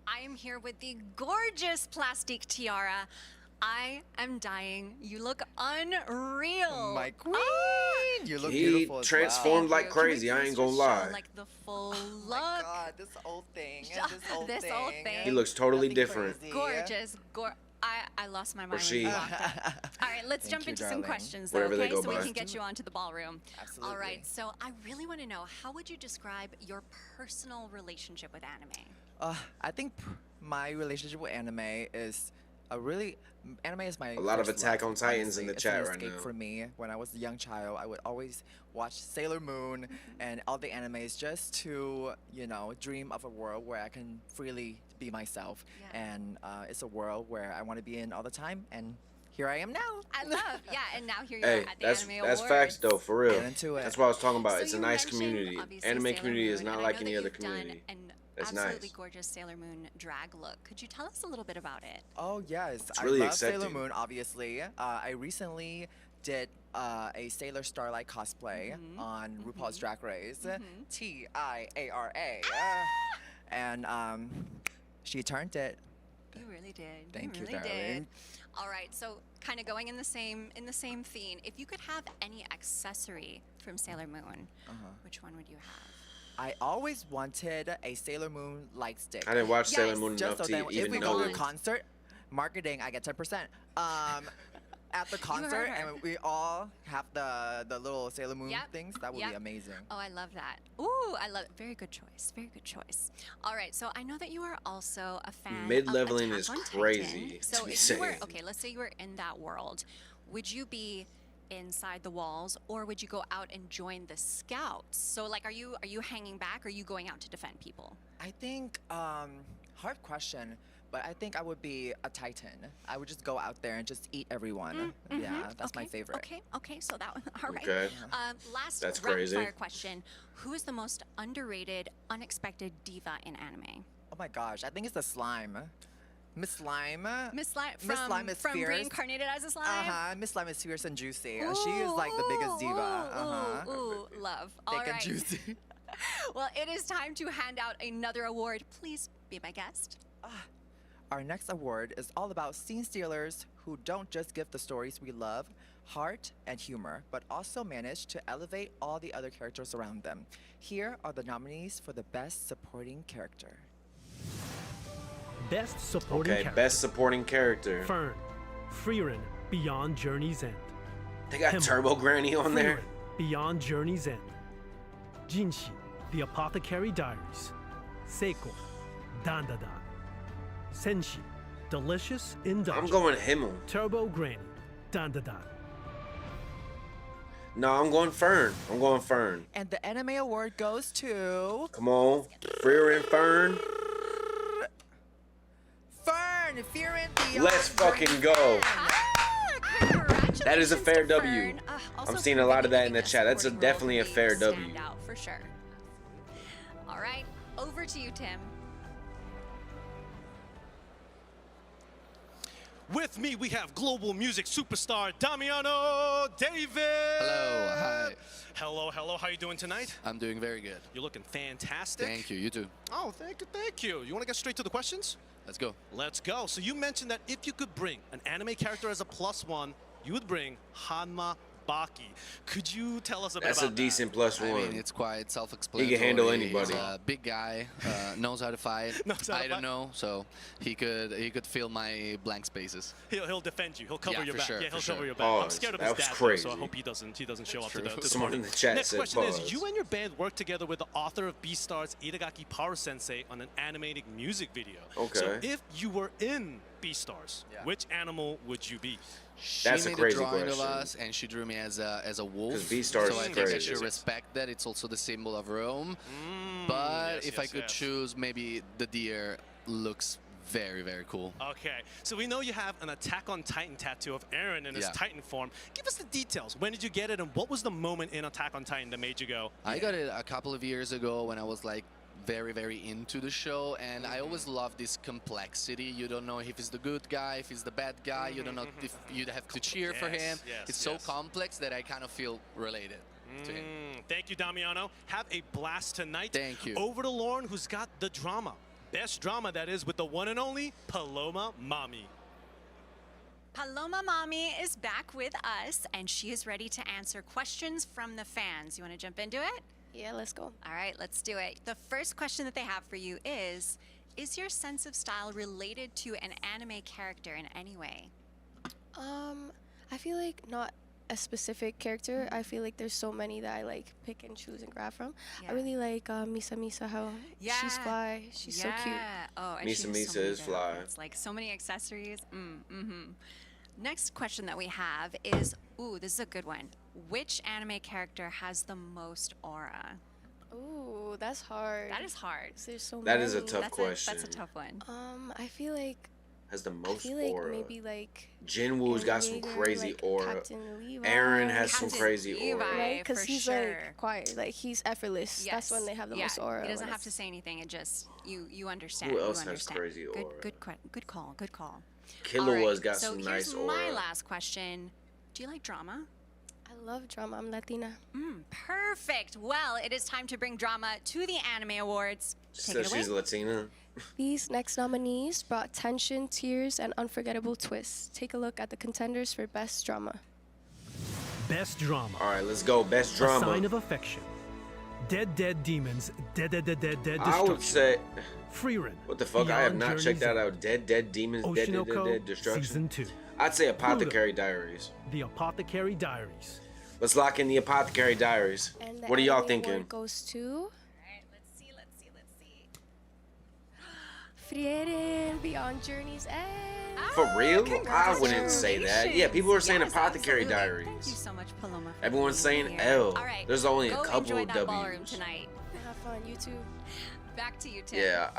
I am here with the gorgeous Plastique Tiara. I am dying. You look unreal. My queen, you look He beautiful as transformed well. like crazy. I ain't gonna lie. Like the full look. Oh my God, this old thing. This old thing. He looks totally different. Gorgeous. I lost my mind. Or she. When you walked up. All right, let's Thank jump you, into darling. some questions, though, Whatever they okay? go So we by. can get you onto the ballroom. Absolutely. All right, so I really want to know, how would you describe your personal relationship with anime? I think my relationship with anime is anime is my A lot of first Attack love, on Titans in the honestly. chat It's right an escape now. for me. When I was a young child, I would always watch Sailor Moon and all the animes just to, dream of a world where I can freely be myself. And it's a world where I want to be in all the time, and here I am now. I love, and now here you Hey, are at the that's Anime that's Awards. facts though, for real. Get into it. That's what I was talking about. So It's a you nice mentioned, community. obviously, Anime Sailor community is Moon, not and I like know any that other you've done community. an It's absolutely nice. gorgeous Sailor Moon drag look. Could you tell us a little bit about it? Oh yes, It's really I love Sailor accepting. Moon. Obviously, I recently did a Sailor Starlight cosplay on RuPaul's Drag Race, TIARA, and she turned it. You really did. Thank you, really darling. did. All right, so kind of going in the same theme. If you could have any accessory from Sailor Moon, which one would you have? I always wanted a Sailor Moon light stick. I didn't watch Sailor Moon Just enough so to then if even we know. go to a concert, marketing, I get 10%. At the concert, her. and we all have the little Sailor Moon things, that would be amazing. Oh, I love that. Ooh, I love it. Very good choice. Very good choice. All right, so I know that you are also a fan Mid-leveling of is Attack on crazy Titan. to So be if you were, saying. okay, let's say you were in that world, would you be inside the walls, or would you go out and join the scouts? So like, are you hanging back, or are you going out to defend people? I think, hard question, but I think I would be a Titan. I would just go out there and just eat everyone. Yeah, that's my favorite. Okay, so that one, all right. Okay. Last That's rapid crazy. fire question. Who is the most underrated, unexpected diva in anime? Oh my gosh, I think it's the slime. Miss Slime. Miss Slime Miss Slime is from fierce. reincarnated as a slime? Miss Slime is fierce and juicy. She is like the biggest diva. Ooh, love. All Thick and right. juicy. Well, it is time to hand out another award. Please be my guest. Our next award is all about scene stealers who don't just give the stories we love heart and humor, but also manage to elevate all the other characters around them. Here are the nominees for the Best Supporting Character. Best supporting Okay, character. best supporting character. Fern, Frieren, Beyond Journey's End. They got Himmel, Turbo Granny on there. Frieren, Beyond Journey's End. Jinshi, The Apothecary Diaries. Seiko, Dandadan. Senshi, Delicious in Dungeon. I'm going Himmel. Turbo Granny, Dandadan. No, I'm going Fern. I'm going Fern. And the Anime Award goes to... Come on. Freer and Fern. Fern! Frieren, Beyond Let's fucking go. That is a fair W. Fern. Also I'm seeing a lot of that in the giving us chat. That's supporting definitely a roles fair really W. stand out, for sure. All right, over to you, Tim. With me, we have global music superstar Damiano David. Hello, hi. Hello, hello. How you doing tonight? I'm doing very good. You're looking fantastic. Thank you. You too. Oh, thank you. You want to get straight to the questions? Let's go. Let's go. So you mentioned that if you could bring an anime character as a +1, you would bring Hanma Baki. Could you tell us a bit That's about a decent +1. I mean, it's quite self-explanatory. He can handle anybody. He's a big guy, knows how to fight. I don't know, so he could fill my blank spaces. He'll defend you. He'll cover your for back. sure, yeah, he'll for sure. cover your back. I'm Pause. scared of That his was dad, crazy. so I hope he doesn't show up to the Someone party. in the chat Next said question pause. is: you and your band worked together with the author of Beastars, Itagaki Power Sensei, on an animated music video. Okay. So if you were in Beastars, which animal would you be? That's she a made crazy a drawing question. of us, and she drew me as a wolf. 'Cause Beastars so I is think I crazy. should respect that. It's also the symbol of Rome. But yes, if I yes, could yes. choose, maybe the deer looks very, very cool. Okay, so we know you have an Attack on Titan tattoo of Eren in his Yeah. Titan form. Give us the details. When did you get it, and what was the moment in Attack on Titan that made you go? I got it a couple of years ago when I was like very, very into the show, and I always love this complexity. You don't know if he's the good guy, if he's the bad guy. You don't know if you'd have to cheer for him. Yes, It's so complex that I kind of feel related to him. Thank you, Damiano. Have a blast tonight. Thank you. Over to Lauren, who's got the drama. Best drama, that is, with the one and only Paloma Mami. Paloma Mami is back with us, and she is ready to answer questions from the fans. You want to jump into it? Yeah, let's go. All right, let's do it. The first question that they have for you is your sense of style related to an anime character in any way? I feel like not a specific character. I feel like there's so many that I like pick and choose and grab from. I really like Misa Misa, how she's fly. She's so cute. Oh, and Misa she has Misa so many is good fly. outfits, like so many accessories. Next question that we have is, this is a good one. Which anime character has the most aura? Ooh, that's hard. That is hard. There's so That many. is a tough question. That's a tough one. I feel like Has the I most feel like aura. maybe like Jinwoo's got some Animator, crazy like aura. Captain Levi. Aaron has some Captain crazy Levi, aura. Right, because for he's sure. like quiet, like he's effortless. Yes. That's when they have the yeah. most aura. He doesn't when have to it's- say anything. It just you understand. Who you else has understand. crazy aura? Good call. Good call. Killua's got so some nice here's aura. my last question. Do you like drama? I love drama. I'm Latina. Perfect. Well, it is time to bring drama to the Anime Awards. Take So it away. she's Latina. These next nominees brought tension, tears, and unforgettable twists. Take a look at the contenders for Best Drama. Best drama. All right, let's go. Best A drama. sign of affection. Dead Demons. Dead Destruction. I would say. Freerun. What the fuck? I have Beyond not checked that Journey's out. Dead Demons. Oshinoko, Dead Destruction. Season 2. I'd say Apothecary Diaries. The Apothecary Diaries. Let's lock in the Apothecary Diaries. And the What are y'all Anime thinking? Award goes to. Frieren, Beyond Journey's End. For real? I wouldn't say that. Yeah, people are saying Yes, Apothecary absolutely. Diaries. Thank you so much, Paloma. For Everyone's being saying here. L. All right, There's only a go couple enjoy of that ballroom W's. tonight. Have fun, you too. Back to you, Tim. Yeah,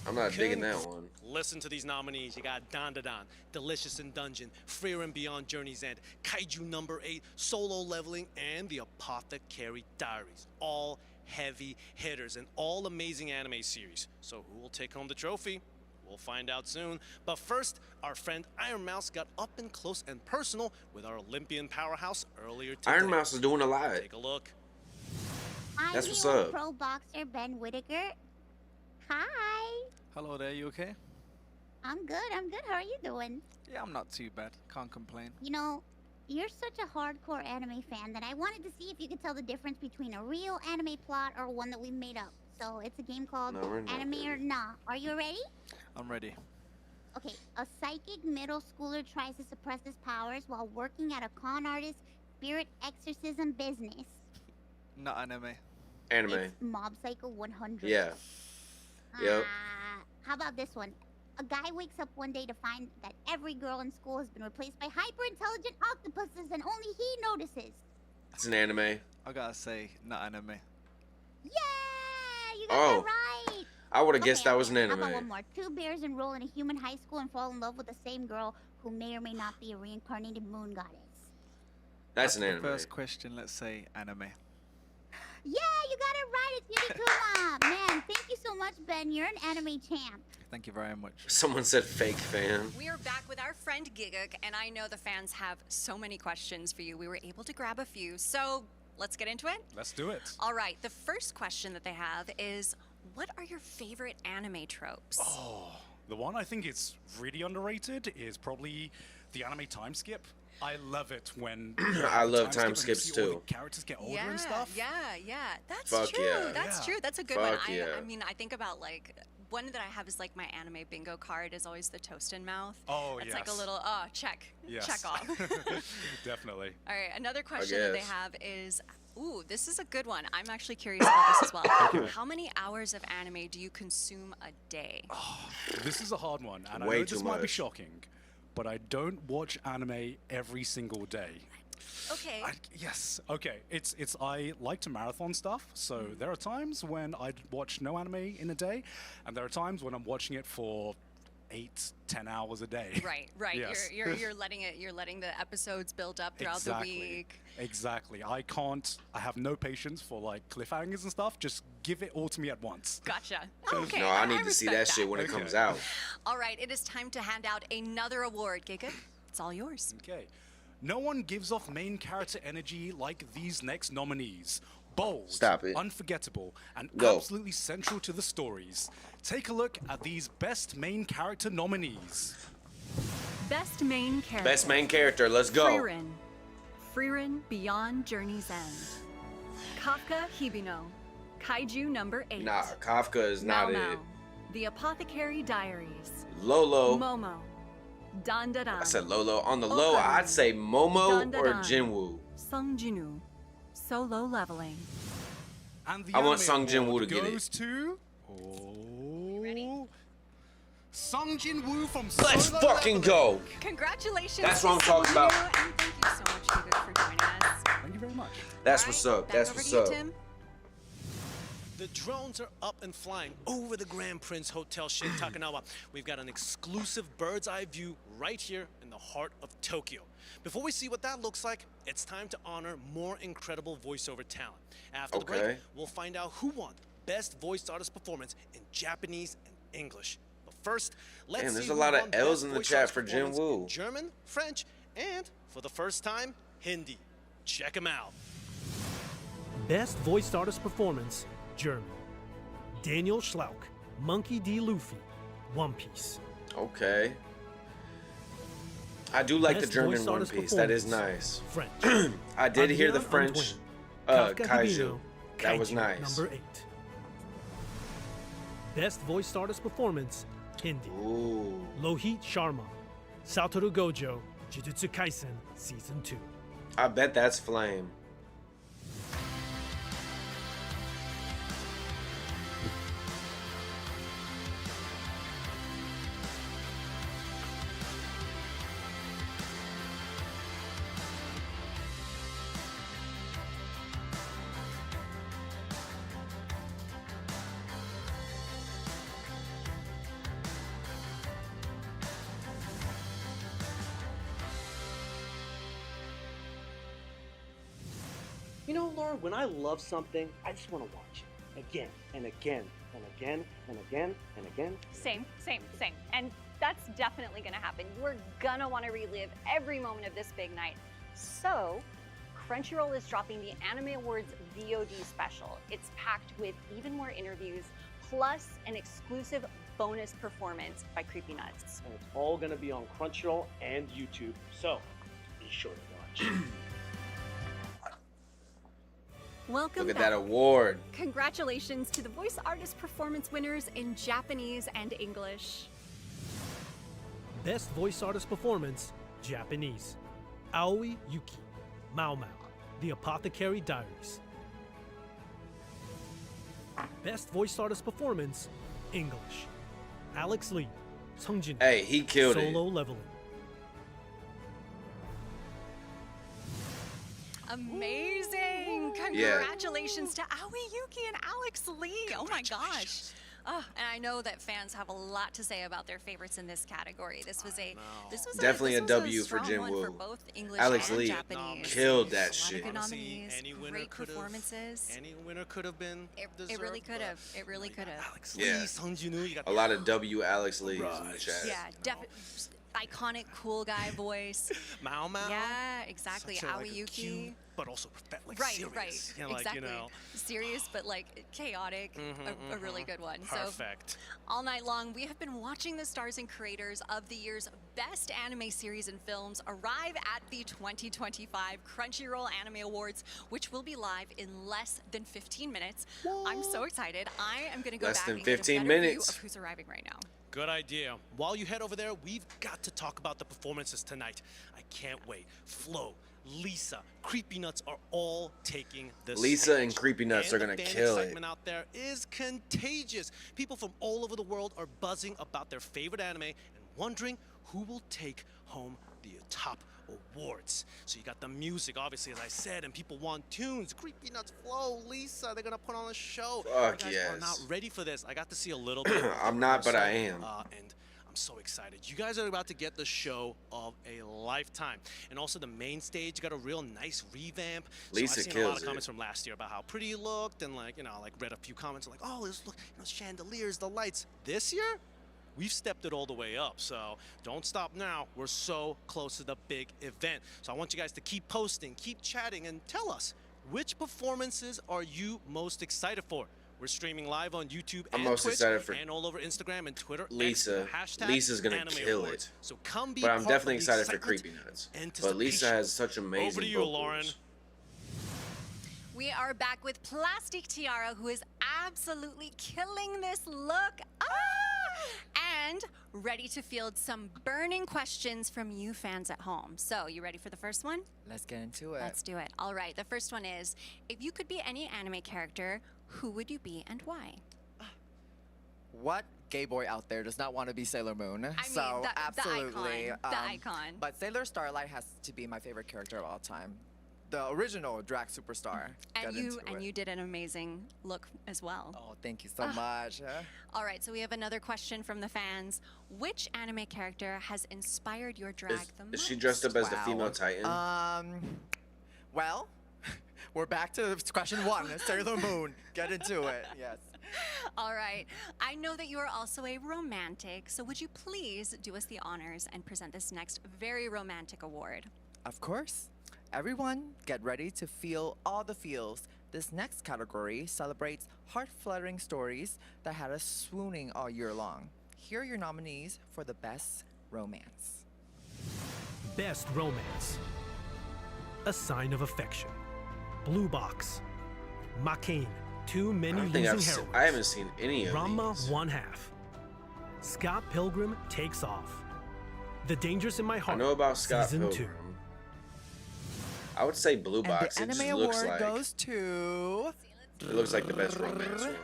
I'm not digging that one. Listen to these nominees. You got Dan Da Dan, Delicious in Dungeon, Freer Beyond Journey's End, Kaiju Number 8, Solo Leveling, and The Apothecary Diaries. All heavy hitters and all amazing anime series. So who will take home the trophy? We'll find out soon. But first, our friend Iron Mouse got up and close and personal with our Olympian powerhouse earlier today. Iron Mouse is doing a lot. Take a look. Hi, That's what's Hero up. Pro boxer Ben Whittaker. Hi. Hello there, you okay? I'm good. How are you doing? Yeah, I'm not too bad. Can't complain. You know, you're such a hardcore anime fan that I wanted to see if you could tell the difference between a real anime plot or one that we made up. So it's a game called No, we're not Anime or ready. Nah. Are you ready? I'm ready. Okay, a psychic middle schooler tries to suppress his powers while working at a con artist's spirit exorcism business. Not anime. Anime. It's Mob Psycho 100. Yeah. Yep. How about this one? A guy wakes up one day to find that every girl in school has been replaced by hyper-intelligent octopuses and only he notices. It's an anime. I gotta say, not anime. Yeah! You got Oh. that right! I would have guessed that was an How about anime. one more? Two bears enroll in a human high school and fall in love with the same girl who may or may not be a reincarnated moon goddess. That's an the anime. first question, let's say anime. Yeah, you got it right. It's Yurikuma. Man, thank you so much, Ben. You're an anime champ. Thank you very much. Someone said fake fan. We are back with our friend Gigguk, and I know the fans have so many questions for you. We were able to grab a few, so let's get into it. Let's do it. All right, the first question that they have is, what are your favorite anime tropes? Oh, the one I think is really underrated is probably the anime time skip. I love it when I love time skip and you skips see all too. the characters get older yeah, and stuff. yeah. That's Fuck true. yeah. That's Yeah. true. That's a good one. Fuck yeah. I mean, I think about like one that I have is like my anime bingo card is always the toast in mouth. Oh, It's like a yes. little check. Yes. Check off. Definitely. All right, another question that they guess. have is, ooh, this is a good one. I'm actually curious about this as well. How many hours of anime do you consume a day? This is a hard one, and Way I know too this might be much. shocking, but I don't watch anime every single day. Okay. Yes. Okay. It's I like to marathon stuff, so there are times when I watch no anime in a day, and there are times when I'm watching it for 8-10 hours a day. Right. Yes. You're letting the episodes build up throughout the week. Exactly. I have no patience for like cliffhangers and stuff. Just give it all to me at once. Gotcha. Okay. No, I need to see that shit when it comes out. All right, it is time to hand out another award. Gigguk, it's all yours. Okay. No one gives off main character energy like these next nominees. Bold, Stop it. unforgettable, and Go. absolutely central to the stories. Take a look at these best main character nominees. Best main character. Best main character. Let's go. Frieren Beyond Journey's End. Kafka Hibino. Kaiju number 8. Nah, Kafka is not Mao it. Mao. The Apothecary Diaries. Lolo. Momo. Dan Dan. I said Lolo. On the low, I'd say Momo Dan Dan or Dan. Jinwoo. Sung Jinu. Solo Leveling. And the I want anime Sung Jin-woo award to get it. goes to Sung Jin-woo from Let's Solo fucking go. Congratulations. That's what I'm to talking Sung about. Jin-woo, and thank you so much, Gigguk, for joining us. Thank you very much. That's what's up. Back That's over what's to you, up. Tim. The drones are up and flying over the Grand Prince Hotel Shin Takanawa. We've got an exclusive bird's eye view right here in the heart of Tokyo. Before we see what that looks like, it's time to honor more incredible voiceover talent. After the break, Okay. we'll find out who won Best Voice Artist Performance in Japanese and English. But first, let's Damn, see there's who a lot of won L's Best in the Voice chat Artist for Performance Jinwoo. in German, French, and for the first time, Hindi. Check them out. Best Voiced Artist Performance, German. Daniel Schlauch, Monkey D. Luffy, One Piece. Okay. I do like the Best German voice One artist Piece. That is nice. French. I did hear the Adrien French Antoine, Kafka kaiju. Hibino, That was Kaiju nice. Number 8. Best Voiced Artist Performance, Hindi. Ooh. Lohit Sharma, Satoru Gojo, Jujutsu Kaisen Season 2. I bet that's Flame. You know, Laura, when I love something, I just want to watch it again and again and again and again and again. Same. And that's definitely gonna happen. You're gonna wanna relive every moment of this big night. So, Crunchyroll is dropping the Anime Awards VOD special. It's packed with even more interviews, plus an exclusive bonus performance by Creepy Nuts. And it's all gonna be on Crunchyroll and YouTube. So, be sure to watch. Welcome Look at back. that award. Congratulations to the Voice Artist Performance winners in Japanese and English. Best Voice Artist Performance, Japanese. Aoi Yuki, Mao Mao, The Apothecary Diaries. Best Voice Artist Performance, English. Alex Lee, Sungjin. Hey, he killed it. Solo Leveling. Amazing! Congratulations to Aoi Yuki and Alex Lee. Oh my gosh. Oh, and I know that fans have a lot to say about their favorites in this category. This was Definitely a W for strong one Jinwoo. for both English Alex and Lee Japanese. killed that A lot shit. of good nominees, Any winner great could've- performances. Any winner could have been. It deserved, really could but have. It really could have. Yeah. Sung Jin-woo, you got A lot of W Alex Lees in the chat. Yeah, definitely. Iconic cool guy voice. Mao Mao. Yeah, exactly. Such a, Aoi like, a Yuki. cute, but also like Right, serious. right. You know, like, exactly. you know. Serious, but like chaotic. A really good one. Perfect. So, all night long, we have been watching the stars and creators of the year's best anime series and films arrive at the 2025 Crunchyroll Anime Awards, which will be live in less than 15 minutes. I'm so excited. I am going to go Less back than and get a 15 better minutes. view of who's arriving right now. Good idea. While you head over there, we've got to talk about the performances tonight. I can't wait. Flo, Lisa, Creepy Nuts are all taking the Lisa stage. and Creepy Nuts are the gonna fan kill it. excitement out there is contagious. People from all over the world are buzzing about their favorite anime and wondering who will take home the top awards. So you got the music, obviously, as I said, and people want tunes. Creepy Nuts, Flo, Lisa, they're gonna put on a show. Fuck You guys are yes. not ready for this. I got to see a little bit. I'm not, but I am. And I'm so excited. You guys are about to get the show of a lifetime. And also the main stage got a real nice revamp. Lisa I've seen a lot of comments from last year about how pretty you looked, and like, you know, like read a few comments like, oh, this look, you know, chandeliers, the lights. This year, we've stepped it all the way up, so don't stop now. We're so close to the big event. So I want you guys to keep posting, keep chatting, and tell us, which performances are you most excited for? We're streaming live on YouTube I'm and most Twitch excited for and all over Instagram and Twitter. Lisa. And Lisa's gonna Anime kill Awards. it. So come be But I'm part definitely of the excited for excitement Creepy Nuts. and But Lisa anticipation. has such amazing Over to you, vocals. Lauren. We are back with Plastique Tiara, who is absolutely killing this look. And ready to field some burning questions from you fans at home. So, you ready for the first one? Let's get into it. Let's do it. All right, the first one is, if you could be any anime character, who would you be and why? What gay boy out there does not want to be Sailor Moon? I So mean, the absolutely. icon, the icon. But Sailor Starlight has to be my favorite character of all time. The original drag superstar. And Get into it. you did an amazing look as well. Oh, thank you so much. All right, so we have another question from the fans. Which anime character has inspired your drag the most? Is she dressed up as the female Titan? Well, we're back to question one. Sailor Moon. Get into it. Yes. All right. I know that you are also a romantic, so would you please do us the honors and present this next very romantic award? Of course. Everyone, get ready to feel all the feels. This next category celebrates heart-fluttering stories that had us swooning all year long. Here are your nominees for the best romance. Best Romance. A Sign of Affection. Blue Box. Macaine, Too Many Losing Heroines. I haven't seen any of Rama these. 1/2. Scott Pilgrim Takes Off. The Dangerous in My Heart. I know about Scott Season Pilgrim. 2. I would say Blue Box. And the It anime just looks award like goes to it looks like the best romance one.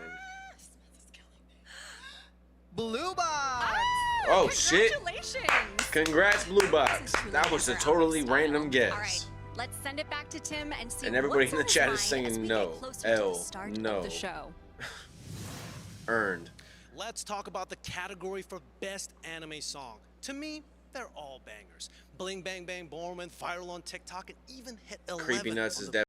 Blue Box. Oh shit! Congratulations! Congrats, Blue Box. That was a totally random guess. All right, let's send it back to Tim and see And everybody what's in the on his chat is mind as saying we no. get closer to the L, start no. of the show. Earned. Let's talk about the category for best anime song. To me, they're all bangers. Bling Bang Bang Born went viral on TikTok and even hit 11 Creepy Nuts on is the